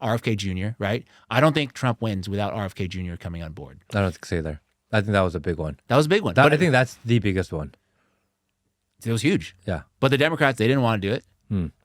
RFK Jr., right? I don't think Trump wins without RFK Jr. coming on board. I don't think so either. I think that was a big one. That was a big one. I think that's the biggest one. It was huge. Yeah. But the Democrats, they didn't want to do it,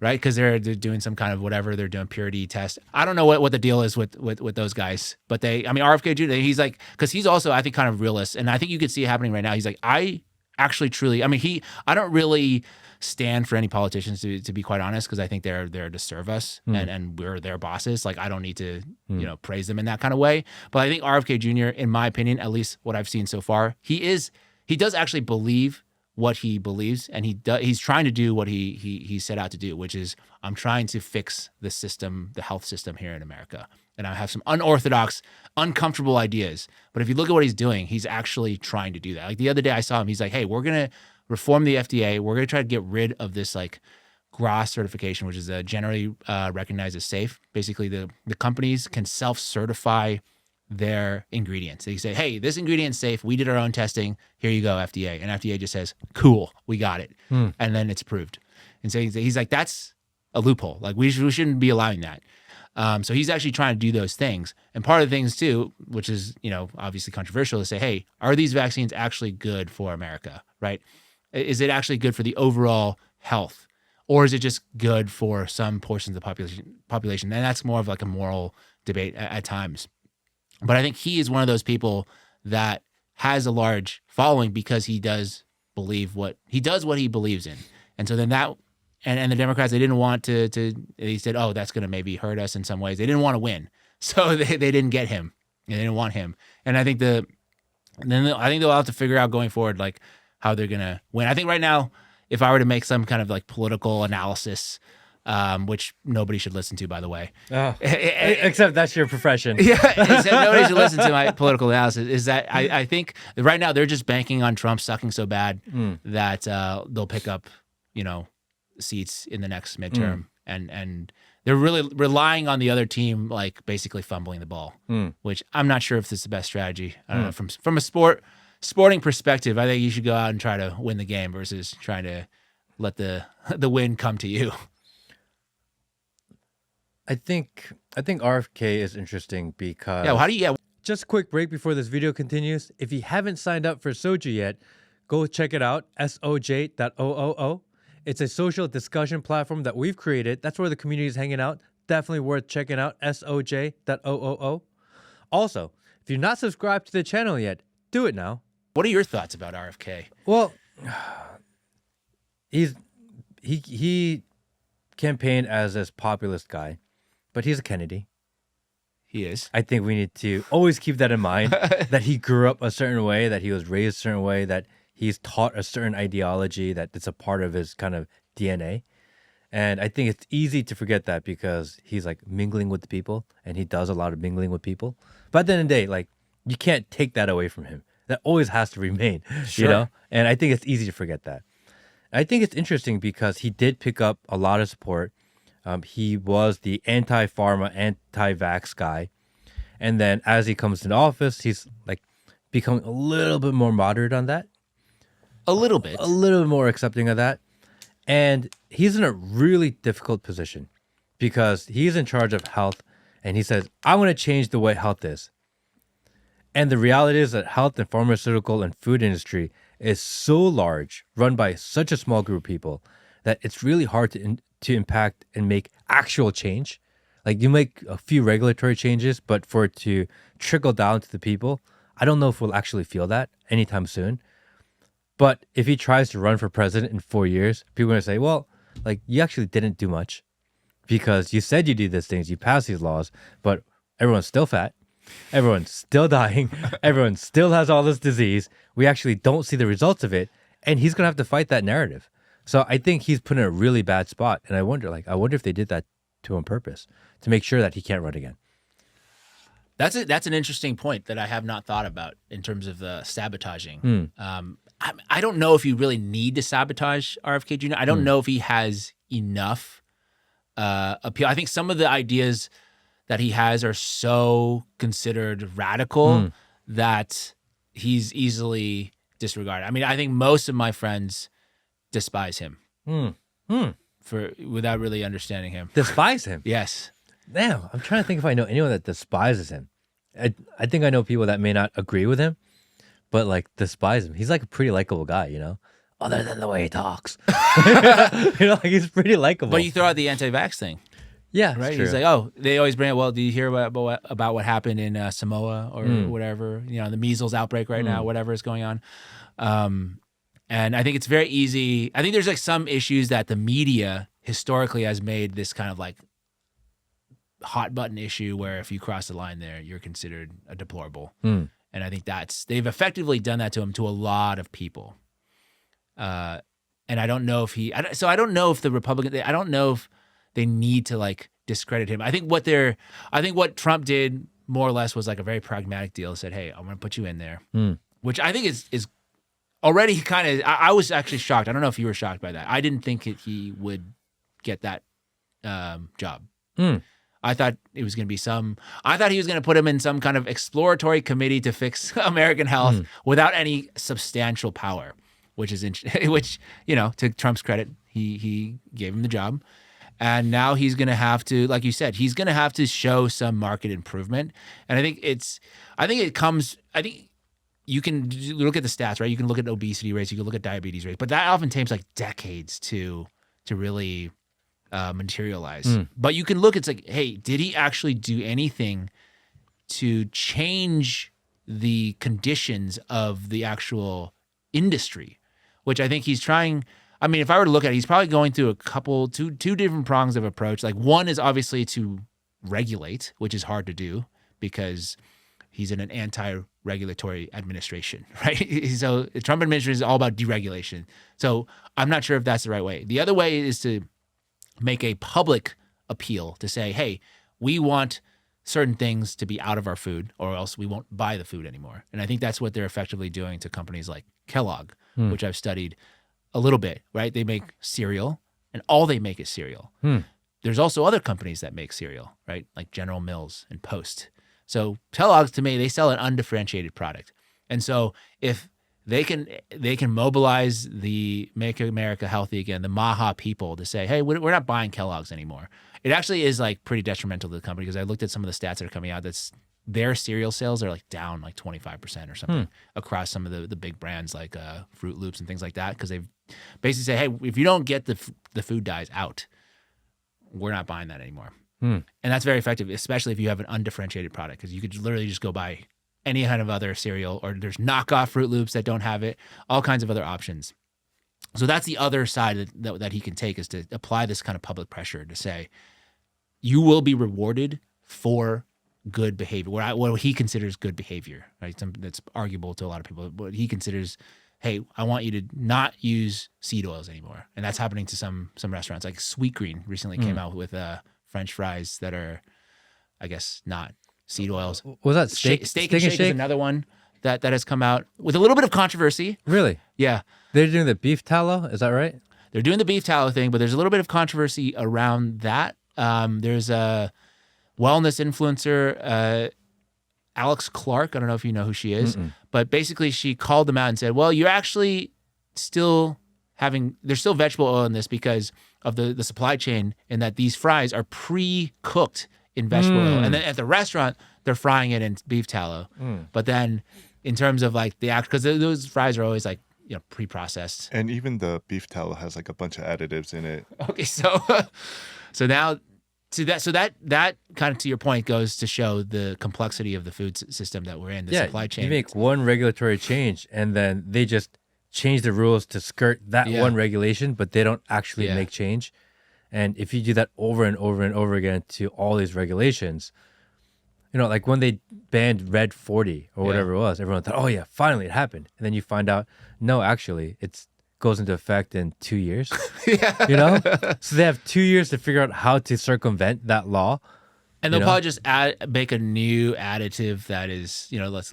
right? Because they're doing some kind of whatever. They're doing purity test. I don't know what the deal is with those guys. But RFK Jr., he's like, because he's also, I think, kind of realist. And I think you could see it happening right now. He's like, I actually truly, I don't really stand for any politicians to be quite honest, because I think they're there to serve us and we're their bosses. Like, I don't need to praise them in that kind of way. But I think RFK Jr., in my opinion, at least what I've seen so far, he does actually believe what he believes, and he's trying to do what he set out to do, which is, I'm trying to fix the system, the health system here in America. And I have some unorthodox, uncomfortable ideas. But if you look at what he's doing, he's actually trying to do that. Like the other day I saw him, he's like, hey, we're going to reform the FDA. We're going to try to get rid of this like GRAS certification, which is generally recognized as safe. Basically, the companies can self-certify their ingredients. They say, hey, this ingredient's safe. We did our own testing. Here you go, FDA. And FDA just says, cool, we got it. And then it's approved. And so he's like, that's a loophole. Like we shouldn't be allowing that. So he's actually trying to do those things. And part of the things too, which is, obviously controversial, to say, hey, are these vaccines actually good for America, right? Is it actually good for the overall health? Or is it just good for some portions of the population? And that's more of like a moral debate at times. But I think he is one of those people that has a large following because he does believe what he believes in. And so then that, and the Democrats, they didn't want to they said, oh, that's going to maybe hurt us in some ways. They didn't want to win. So they didn't get him. They didn't want him. And I think they'll have to figure out going forward, like how they're going to win. I think right now, if I were to make some kind of like political analysis, which nobody should listen to, by the way. Oh, except that's your profession. Yeah, except nobody should listen to my political analysis. Is that I think right now they're just banking on Trump sucking so bad that they'll pick up, seats in the next midterm, and they're really relying on the other team, like basically fumbling the ball, which I'm not sure if this is the best strategy. I don't know, from a sporting perspective, I think you should go out and try to win the game versus trying to let the win come to you. I think RFK is interesting because just a quick break before this video continues. If you haven't signed up for Soju yet, go check it out, soj.oo. It's a social discussion platform that we've created. That's where the community is hanging out. Definitely worth checking out, soj.oo. Also, if you're not subscribed to the channel yet, do it now. What are your thoughts about RFK? Well, he campaigned as this populist guy. But he's a Kennedy. He is. I think we need to always keep that in mind, that he grew up a certain way, that he was raised a certain way, that he's taught a certain ideology, that it's a part of his kind of DNA. And I think it's easy to forget that because he's like mingling with the people, and he does a lot of mingling with people. But at the end of the day, like, you can't take that away from him. That always has to remain, sure. And I think it's easy to forget that. I think it's interesting because he did pick up a lot of support. He was the anti-pharma, anti-vax guy. And then as he comes into office, he's like becoming a little bit more moderate on that. A little bit more accepting of that. And he's in a really difficult position because he's in charge of health. And he says, I want to change the way health is. And the reality is that health and pharmaceutical and food industry is so large, run by such a small group of people, that it's really hard to impact and make actual change. Like, you make a few regulatory changes, but for it to trickle down to the people, I don't know if we'll actually feel that anytime soon. But if he tries to run for president in 4 years, people are going to say, well, like, you actually didn't do much because you said you did these things, you passed these laws, but everyone's still fat. Everyone's still dying. Everyone still has all this disease. We actually don't see the results of it. And he's going to have to fight that narrative. So I think he's put in a really bad spot. And I wonder if they did that to on purpose to make sure that he can't run again. That's an interesting point that I have not thought about in terms of sabotaging. I don't know if you really need to sabotage RFK Jr. I don't know if he has enough appeal. I think some of the ideas that he has are so considered radical that he's easily disregarded. I mean, I think most of my friends despise him without really understanding him. Despise him? Yes. Damn, I'm trying to think if I know anyone that despises him. I think I know people that may not agree with him, but like despise him. He's like a pretty likable guy, you know, other than the way he talks. Like he's pretty likable. But you throw out the anti-vax thing, yeah, right? true. He's like, oh, they always bring it. Well, do you hear about what happened in Samoa or whatever? The measles outbreak right now, whatever is going on. And I think it's very easy. I think there's like some issues that the media historically has made this kind of like hot button issue where if you cross the line there, you're considered a deplorable. And I think they've effectively done that to him, to a lot of people. And I don't know if I don't know if the Republican, I don't know if they need to like discredit him. I think what Trump did more or less was like a very pragmatic deal. Said, hey, I'm going to put you in there, which I think is already kind of, I was actually shocked. I don't know if you were shocked by that. I didn't think he would get that job. I thought it was going to be I thought he was going to put him in some kind of exploratory committee to fix American health without any substantial power, which to Trump's credit, he gave him the job. And now he's going to have to, like you said, he's going to have to show some market improvement. And I think you can look at the stats, right? You can look at obesity rates, you can look at diabetes rates, but that often takes like decades to really materialize. But you can look, it's like, hey, did he actually do anything to change the conditions of the actual industry? Which I think he's trying. I mean, if I were to look at it, he's probably going through two different prongs of approach. Like one is obviously to regulate, which is hard to do because he's in an anti-regulatory administration, right? So the Trump administration is all about deregulation. So I'm not sure if that's the right way. The other way is to make a public appeal to say, hey, we want certain things to be out of our food or else we won't buy the food anymore. And I think that's what they're effectively doing to companies like Kellogg, which I've studied a little bit, right? They make cereal and all they make is cereal. There's also other companies that make cereal, right? Like General Mills and Post. So Kellogg's, to me, they sell an undifferentiated product. And so if they can mobilize the Make America Healthy Again, the MAHA people to say, hey, we're not buying Kellogg's anymore. It actually is like pretty detrimental to the company because I looked at some of the stats that are coming out. Their cereal sales are like down like 25% or something across some of the big brands like Fruit Loops and things like that because they've basically said, hey, if you don't get the food dyes out, we're not buying that anymore. And that's very effective, especially if you have an undifferentiated product because you could literally just go buy any kind of other cereal or there's knockoff Fruit Loops that don't have it, all kinds of other options. So that's the other side that he can take is to apply this kind of public pressure to say, you will be rewarded for good behavior, what he considers good behavior, right? Something that's arguable to a lot of people, but he considers, hey, I want you to not use seed oils anymore. And that's happening to some restaurants. Like Sweetgreen recently came out with French fries that are, I guess, not seed oils. Was that Steak and Shake is another one that has come out with a little bit of controversy. Really? Yeah. They're doing the beef tallow, is that right? They're doing the beef tallow thing, but there's a little bit of controversy around that. There's a wellness influencer, Alex Clark. I don't know if you know who she is, but basically she called them out and said, well, you're actually there's still vegetable oil in this because of the supply chain and that these fries are pre-cooked in vegetable oil. And then at the restaurant, they're frying it in beef tallow. But then in terms of like because those fries are always like, pre-processed. And even the beef tallow has like a bunch of additives in it. Okay, so now that kind of, to your point, goes to show the complexity of the food system that we're in, the supply chain. You make one regulatory change and then they just change the rules to skirt that one regulation, but they don't actually make change. And if you do that over and over and over again to all these regulations, like when they banned Red 40 or whatever it was, everyone thought, oh yeah, finally it happened. And then you find out, no, actually, it goes into effect in 2 years. So they have 2 years to figure out how to circumvent that law. And they'll probably just make a new additive that is, let's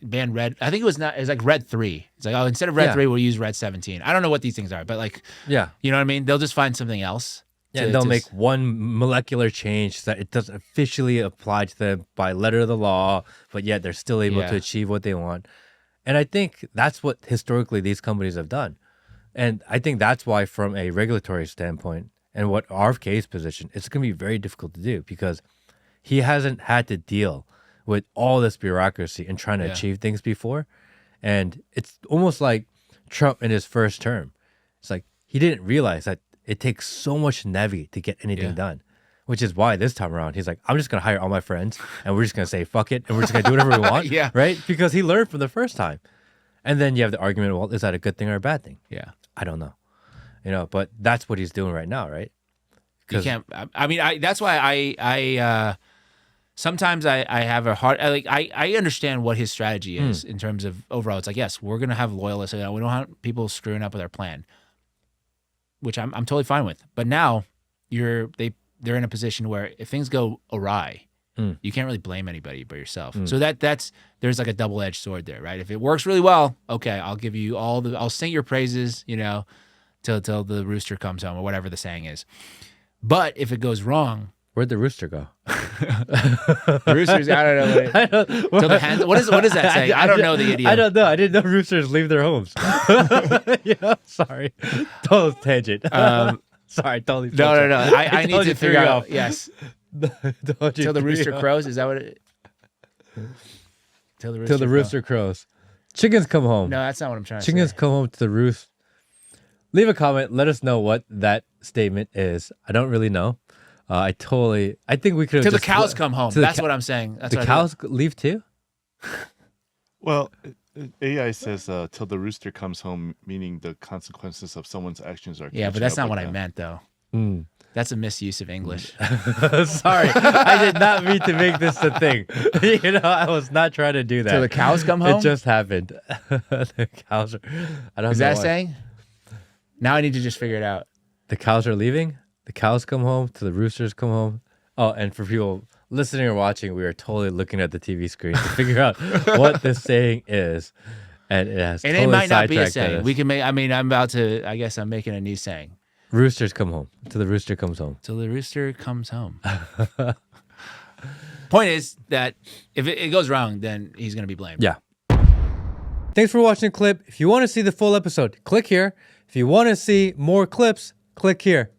ban red. I think it's like Red 3. It's like, oh, instead of Red 3, we'll use Red 17. I don't know what these things are, but like, you know what I mean? They'll just find something else. Yeah, they'll make one molecular change so that it doesn't officially apply to them by letter of the law, but yet they're still able to achieve what they want. And I think that's what historically these companies have done. And I think that's why, from a regulatory standpoint, and what RFK's position, it's going to be very difficult to do because he hasn't had to deal with all this bureaucracy and trying to achieve things before. And it's almost like Trump in his first term. It's like he didn't realize that it takes so much Nevi to get anything done, which is why this time around, he's like, I'm just going to hire all my friends and we're just going to say, fuck it. And we're just going to do whatever we want. Right? Because he learned from the first time. And then you have the argument, well, is that a good thing or a bad thing? Yeah. I don't know. But that's what he's doing right now, right? You can't, I mean, that's why I sometimes I have a hard, I understand what his strategy is in terms of overall. It's like, yes, we're going to have loyalists. We don't want people screwing up with our plan, which I'm totally fine with. But now they're in a position where if things go awry, you can't really blame anybody but yourself. So there's like a double-edged sword there, right? If it works really well, okay, I'll give you I'll sing your praises, till the rooster comes home or whatever the saying is. But if it goes wrong, where'd the rooster go? The roosters, I don't know. Till the hens, what does that say? I don't know the idiom. I don't know. I didn't know roosters leave their homes. Sorry. Total tangent. Sorry, totally. No. I need to figure out. Yes. Till the rooster crows. Is that what it? Till the rooster crows. Chickens come home. No, that's not what I'm trying to say. Chickens come home to the roost. Leave a comment. Let us know what that statement is. I don't really know. I think we could have. Till the cows come home. That's what I'm saying. That's the cows leave too? Well, AI says till the rooster comes home, meaning the consequences of someone's actions are. Yeah, but that's not what I meant, though. That's a misuse of English. Sorry, I did not mean to make this a thing. I was not trying to do that. Till the cows come home? It just happened. The cows are. I don't know. Is that a saying? Now I need to just figure it out. The cows are leaving. The cows come home. Till the roosters come home. Oh, and for people listening or watching, we are totally looking at the TV screen to figure out what this saying is, and it has. And totally it might not be a sidetracked saying. us. We can make. I mean, I'm about to. I guess I'm making a new saying. Roosters come home. Till the rooster comes home. Till the rooster comes home. Point is that if it goes wrong, then he's going to be blamed. Yeah. Thanks for watching the clip. If you want to see the full episode, click here. If you want to see more clips, click here.